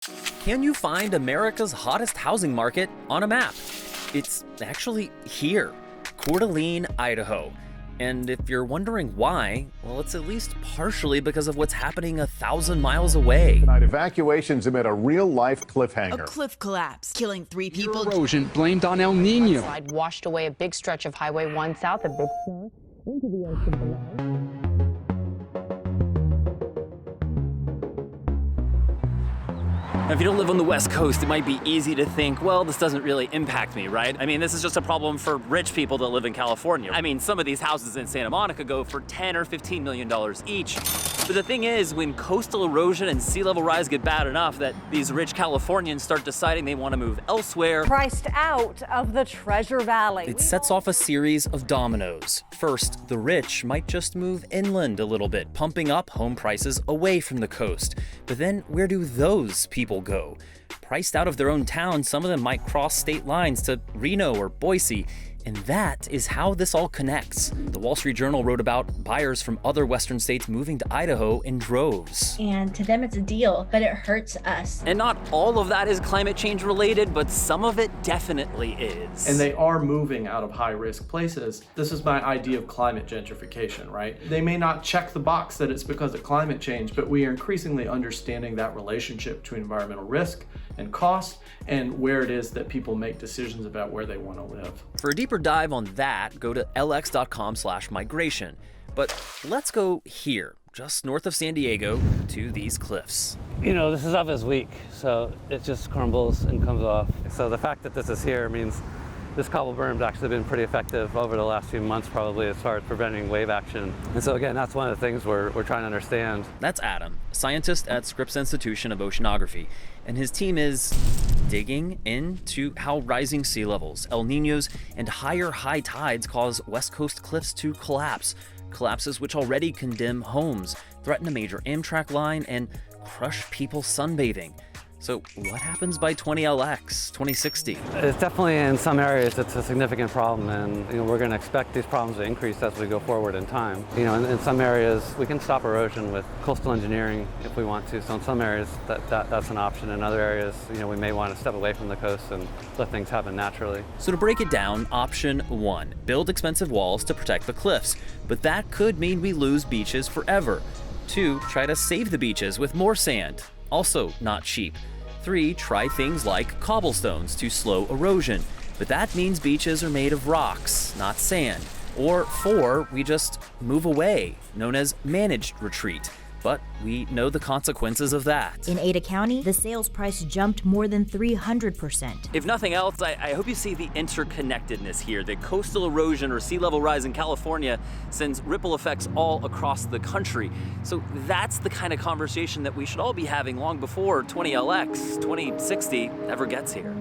Can you find America's hottest housing market on a map? It's actually here, Coeur d'Alene, Idaho. And if you're wondering why, well, it's at least partially because of what's happening 1,000 miles away. Tonight, evacuations amid a real-life cliffhanger. A cliff collapse, killing 3 people. Erosion blamed on El Nino. Slide washed away a big stretch of Highway 1 south of Big Sur into the ocean below. Now, if you don't live on the West Coast, it might be easy to think, well, this doesn't really impact me, right? I mean, this is just a problem for rich people that live in California. I mean, some of these houses in Santa Monica go for $10 or $15 million each. But the thing is, when coastal erosion and sea level rise get bad enough that these rich Californians start deciding they want to move elsewhere, priced out of the Treasure Valley. It sets off a series of dominoes. First, the rich might just move inland a little bit, pumping up home prices away from the coast. But then where do those people go? Priced out of their own town, some of them might cross state lines to Reno or Boise. And that is how this all connects. The Wall Street Journal wrote about buyers from other western states moving to Idaho in droves. And to them it's a deal, but it hurts us. And not all of that is climate change related, but some of it definitely is. And they are moving out of high-risk places. This is my idea of climate gentrification, right? They may not check the box that it's because of climate change, but we are increasingly understanding that relationship between environmental risk and cost and where it is that people make decisions about where they want to live. For a deeper dive on that, go to lx.com/migration. But let's go here, just north of San Diego, to these cliffs. You know, this is up as weak, so it just crumbles and comes off. So the fact that this is here means this cobble berm's actually been pretty effective over the last few months, probably, as far as preventing wave action. And so again, that's one of the things we're trying to understand. That's Adam, scientist at Scripps Institution of Oceanography, and his team is digging into how rising sea levels, El Niños, and higher high tides cause West Coast cliffs to collapse. Collapses which already condemn homes, threaten a major Amtrak line, and crush people sunbathing. So what happens by 20LX, 2060? It's definitely, in some areas, it's a significant problem, and we're going to expect these problems to increase as we go forward in time. In some areas, we can stop erosion with coastal engineering if we want to. So in some areas, that's an option. In other areas, we may want to step away from the coast and let things happen naturally. So to break it down, option 1, build expensive walls to protect the cliffs. But that could mean we lose beaches forever. 2, try to save the beaches with more sand. Also not cheap. 3, try things like cobblestones to slow erosion, but that means beaches are made of rocks, not sand. Or 4, we just move away, known as managed retreat. But we know the consequences of that. In Ada County, the sales price jumped more than 300%. If nothing else, I hope you see the interconnectedness here, that coastal erosion or sea level rise in California sends ripple effects all across the country. So that's the kind of conversation that we should all be having long before 20LX, 2060 ever gets here.